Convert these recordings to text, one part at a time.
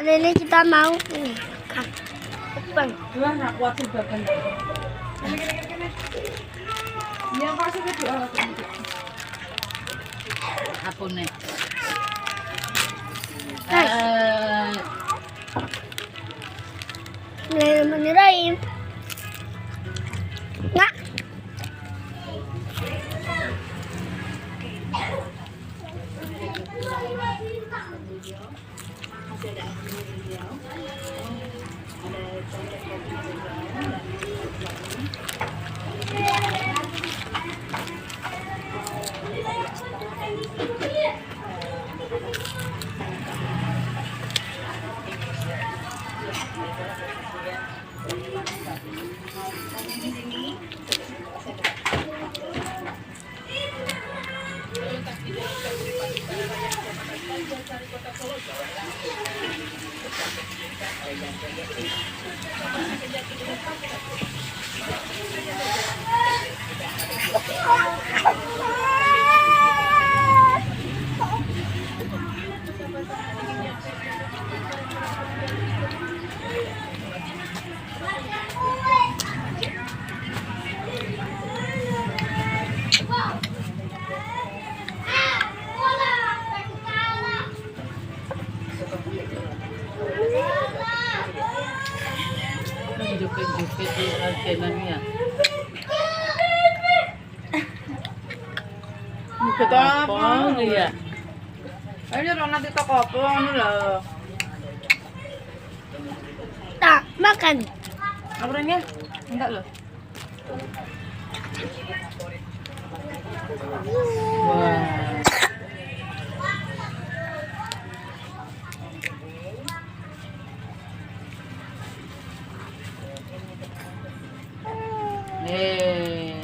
Hari ini kita mau ini mukbang. Lah nak kuat sebagian. Iya pasti ke doa Apa nih? Bismillahirrahmanirrahim. Nggak. Jukit-jukit di agenannya. Jukit apa? Iya. Ayo dong nanti toko apa anu lho. Tak makan. Apanya? Enggak loh. Wah. Eh.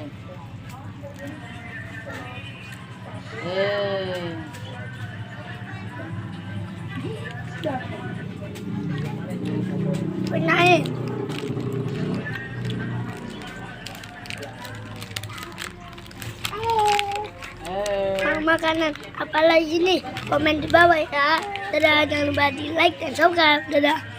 Benahin. Makanan apalagi nih, komen di bawah ya. Dadah, jangan lupa di like dan subscribe. Dadah.